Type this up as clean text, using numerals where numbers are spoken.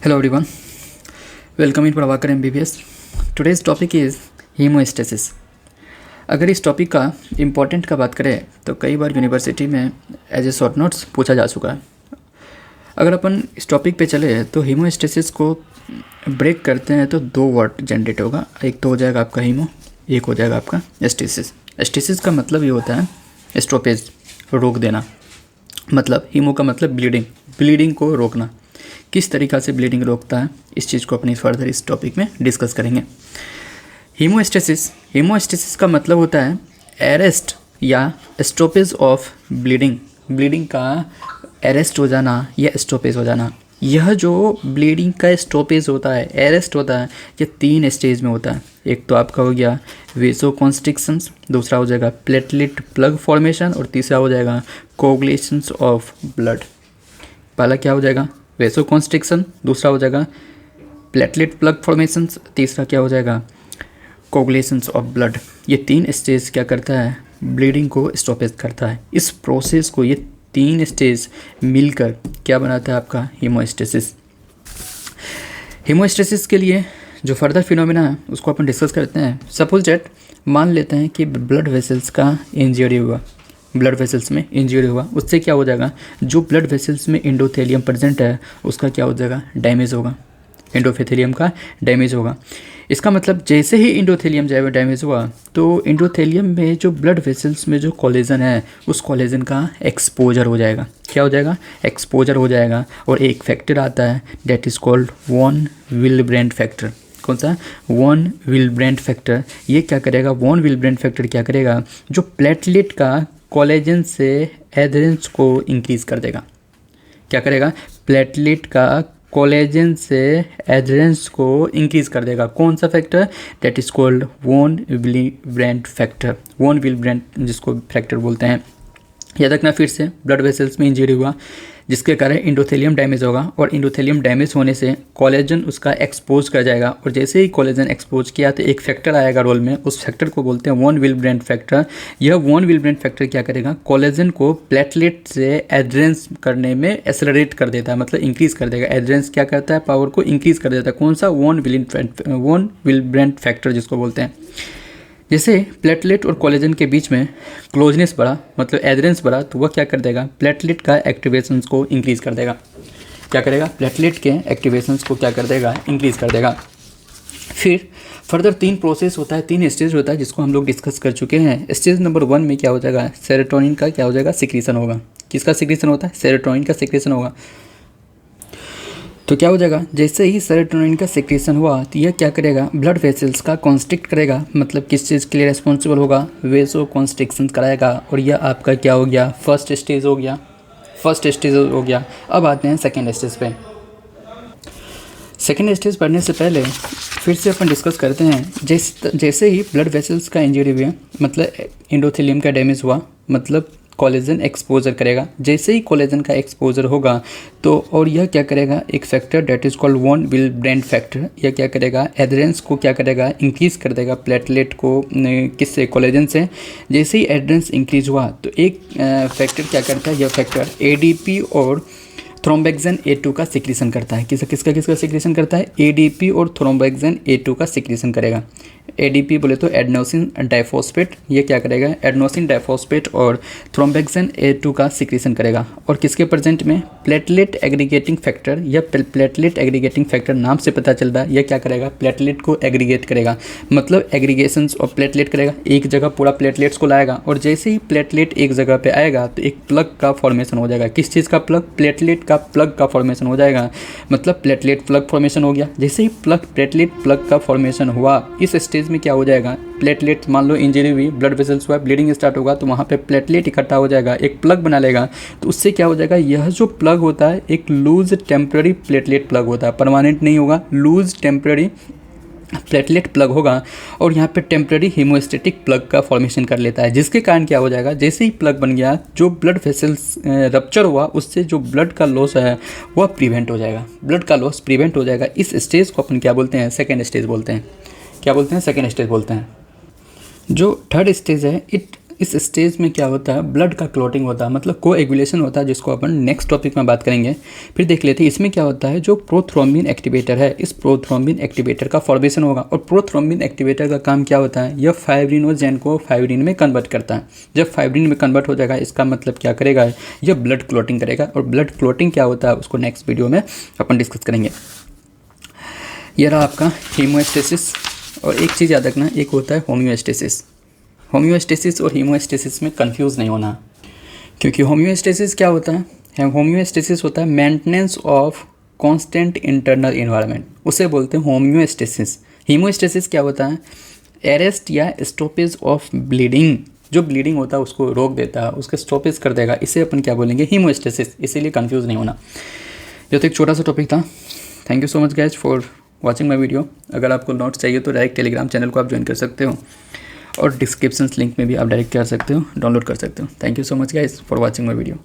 Hello everyone, welcome in Prabhakar MBBS. Today's topic is hemostasis. अगर इस topic का important का बात करें तो कई बार यूनिवर्सिटी में एज ए शॉर्ट नोट्स पूछा जा चुका है। अगर अपन इस टॉपिक पे चले तो हीमोस्टेसिस को ब्रेक करते हैं तो दो वर्ड जनरेट होगा। एक तो हो जाएगा आपका हीमो, एक हो जाएगा आपका एस्टेसिस। एस्टेसिस का मतलब ये होता है स्टॉपेज, रोक देना। मतलब हीमो का मतलब ब्लीडिंग को रोकना। किस तरीक़ा से ब्लीडिंग रोकता है इस चीज़ को अपनी फर्दर इस टॉपिक में डिस्कस करेंगे। हीमोस्टेसिस का मतलब होता है अरेस्ट या स्टॉपेज ऑफ ब्लीडिंग का अरेस्ट हो जाना या स्टॉपेज हो जाना। यह जो ब्लीडिंग का स्टॉपेज होता है, अरेस्ट होता है, ये 3 स्टेज में होता है। एक तो आपका हो गया वेसोकॉन्स्ट्रिक्शंस, दूसरा हो जाएगा प्लेटलेट प्लग फॉर्मेशन और तीसरा हो जाएगा कोगुलेशंस ऑफ ब्लड। पहला क्या हो जाएगा वेसोकॉन्स्ट्रिक्शन, दूसरा हो जाएगा प्लेटलेट प्लग फॉर्मेशंस, तीसरा क्या हो जाएगा कोगुलेशंस ऑफ ब्लड। ये 3 स्टेज क्या करता है, ब्लीडिंग को स्टॉपेज करता है। इस प्रोसेस को ये 3 स्टेज मिलकर क्या बनाता है आपका हीमोस्टेसिस। हीमोस्टेसिस के लिए जो फर्दर फिनोमेना है उसको अपन डिस्कस करते हैं। सपोज डेट मान लेते हैं कि ब्लड वेसल्स का इंजरी हुआ, ब्लड वेसल्स में इंजरी हुआ, उससे क्या हो जाएगा, जो ब्लड वेसल्स में एंडोथेलियम प्रेजेंट है उसका क्या हो जाएगा, डैमेज होगा, एंडोथेलियम का डैमेज होगा। इसका मतलब जैसे ही एंडोथेलियम डैमेज हुआ तो एंडोथेलियम में जो ब्लड वेसल्स में जो कोलेजन है उस कोलेजन का एक्सपोजर हो जाएगा। क्या हो जाएगा, एक्सपोजर हो जाएगा। और एक फैक्टर आता है that is called von Willebrand factor. कौन सा, वॉन विल्ब्रेंट फैक्टर। ये क्या करेगा, वॉन विल्ब्रेंट फैक्टर क्या करेगा, जो प्लेटलेट का कोलेजन से एडहेरेंस को इंक्रीज़ कर देगा। क्या करेगा, प्लेटलेट का कोलेजन से एडहेरेंस को इंक्रीज़ कर देगा। कौन सा factor, that is called von Willebrand factor. Von Willebrand जिसको फैक्टर बोलते हैं। याद रखना फिर से, ब्लड वेसल्स में इंजरी हुआ जिसके कारण एंडोथेलियम डैमेज होगा और एंडोथेलियम डैमेज होने से कोलेजन उसका एक्सपोज कर जाएगा। और जैसे ही कोलेजन एक्सपोज किया तो एक फैक्टर आएगा रोल में, उस फैक्टर को बोलते हैं वॉन विल्ब्रेंट फैक्टर। यह वॉन विल्ब्रेंट फैक्टर क्या करेगा, कोलेजन को प्लेटलेट से एडहेरेंस करने में एक्सेलरेट कर देता है, मतलब इंक्रीज़ कर देगा। एडहेरेंस क्या करता है, पावर को इंक्रीज़ कर देता है। कौन सा, वॉन विल्ब्रेंट फैक्टर जिसको बोलते हैं। जैसे प्लेटलेट और कोलेजन के बीच में क्लोजनेस बढ़ा, मतलब एडहेरेंस बढ़ा, तो वह क्या कर देगा, प्लेटलेट का एक्टिवेशंस को इंक्रीज़ कर देगा। क्या करेगा, प्लेटलेट के एक्टिवेशंस को क्या कर देगा, इंक्रीज़ कर देगा। फिर फर्दर 3 प्रोसेस होता है, 3 स्टेज होता है जिसको हम लोग डिस्कस कर चुके हैं। स्टेज नंबर 1 में क्या हो जाएगा, सेरोटोनिन का क्या हो जाएगा, सिक्रीशन होगा। किसका सिक्रीशन होता है, सेरोटोनिन का सिक्रीशन होगा। तो क्या हो जाएगा, जैसे ही सेरोटोनिन का सिक्रीशन हुआ तो यह क्या करेगा, ब्लड वेसल्स का कॉन्स्ट्रिक्ट करेगा। मतलब किस चीज़ के लिए रिस्पॉन्सिबल होगा, वेसो कॉन्स्ट्रिक्शन कराएगा। और यह आपका क्या हो गया, फर्स्ट स्टेज हो गया। अब आते हैं सेकेंड स्टेज पे। सेकेंड स्टेज पढ़ने से पहले फिर से अपन डिस्कस करते हैं। जैसे ही ब्लड वेसल्स का इंजरी हुआ, मतलब एंडोथेलियम का डैमेज हुआ, मतलब कोलेजन एक्सपोजर करेगा। जैसे ही कोलेजन का एक्सपोजर होगा तो और यह क्या करेगा, एक factor that is called von Willebrand factor. यह क्या करेगा, एडहेरेंस को क्या करेगा, इंक्रीज़ कर देगा प्लेटलेट को, किससे, कोलेजन से। जैसे ही एडहेरेंस इंक्रीज हुआ तो एक फैक्टर क्या करता है, यह फैक्टर एडीपी और थ्रोम्बेक्सिन A2 का सिक्रीशन करता है। किसका सिक्रीशन करता है, एडीपी और थ्रोम्बेक्सिन A2 का सिक्रीशन करेगा। एडीपी बोले तो एडेनोसिन डाइफॉस्फेट, ये क्या करेगा, एडेनोसिन डाइफॉस्फेट और थ्रोम्बेक्सिन A2 का सिक्रीशन करेगा। और किसके प्रेजेंट में, प्लेटलेट एग्रीगेटिंग फैक्टर। या प्लेटलेट एग्रीगेटिंग फैक्टर नाम से पता चल रहा है, यह क्या करेगा, प्लेटलेट को एग्रीगेट करेगा। मतलब एग्रीगेशंस ऑफ प्लेटलेट करेगा, एक जगह पूरा प्लेटलेट्स को लाएगा। और जैसे ही प्लेटलेट एक जगह पे आएगा तो एक प्लग का फॉर्मेशन हो जाएगा। किस चीज़ का प्लग, प्लेटलेट का प्लग का फॉर्मेशन हो जाएगा। मतलब प्लेटलेट प्लग फॉर्मेशन हो गया। जैसे ही प्लेटलेट प्लग का फॉर्मेशन हुआ, इस स्टेज में क्या हो जाएगा, प्लेटलेट, मान लो इंजरी हुई, ब्लड वेसल्स हुआ, ब्लीडिंग स्टार्ट होगा तो वहाँ पे प्लेटलेट इकट्ठा हो जाएगा, एक प्लग बना लेगा। तो उससे क्या हो जाएगा, यह जो प्लग होता है एक लूज टेम्पररी प्लेटलेट प्लग होता है, परमानेंट नहीं होगा, लूज टेम्पररी प्लेटलेट प्लग होगा। और यहाँ पे टेम्पररी हीमोस्टेटिक प्लग का फॉर्मेशन कर लेता है, जिसके कारण क्या हो जाएगा, जैसे ही प्लग बन गया, जो ब्लड वेसल्स रप्चर हुआ उससे जो ब्लड का लॉस है वह प्रिवेंट हो जाएगा, ब्लड का लॉस प्रिवेंट हो जाएगा। इस स्टेज को अपन क्या बोलते हैं, सेकेंड स्टेज बोलते हैं। क्या बोलते हैं, सेकेंड स्टेज बोलते हैं। जो थर्ड स्टेज है, इस स्टेज में क्या होता है, ब्लड का क्लॉटिंग होता है, मतलब कोएगुलेशन होता है, जिसको अपन नेक्स्ट टॉपिक में बात करेंगे। फिर देख लेते हैं इसमें क्या होता है, जो प्रोथ्रोम्बिन एक्टिवेटर है, इस प्रोथ्रोम्बिन एक्टिवेटर का फॉर्मेशन होगा। और प्रोथ्रोम्बिन एक्टिवेटर का काम क्या होता है, यह फाइब्रिनोजेन को फाइब्रिन में कन्वर्ट करता है। जब फाइब्रिन में कन्वर्ट हो जाएगा, इसका मतलब क्या करेगा, यह ब्लड क्लॉटिंग करेगा। और ब्लड क्लॉटिंग क्या होता है उसको नेक्स्ट वीडियो में अपन डिस्कस करेंगे। यह रहा आपका हीमोस्टेसिस। और एक चीज़ याद रखना, एक होता है होम्योस्टेसिस। होम्योस्टेसिस और हीमोस्टेसिस में कंफ्यूज नहीं होना, क्योंकि होम्योस्टेसिस क्या होता है, होम्योस्टेसिस होता है maintenance of constant internal environment, उसे बोलते हैं होम्योस्टेसिस। हीमोस्टेसिस क्या होता है, अरेस्ट या स्टॉपेज ऑफ ब्लीडिंग, जो ब्लीडिंग होता है उसको रोक देता है, उसके स्टॉपेज कर देगा, इसे अपन क्या बोलेंगे, हीमोस्टेसिस। इसीलिए कंफ्यूज नहीं होना। ये तो एक छोटा सा टॉपिक था। Thank you so much guys for watching my video. अगर आपको नोट्स चाहिए तो डायरेक्ट टेलीग्राम चैनल को आप ज्वाइन कर सकते हो, और डिस्क्रिप्शन लिंक में भी आप डायरेक्ट कर सकते हो, डाउनलोड कर सकते हो। Thank you so much guys for watching my video.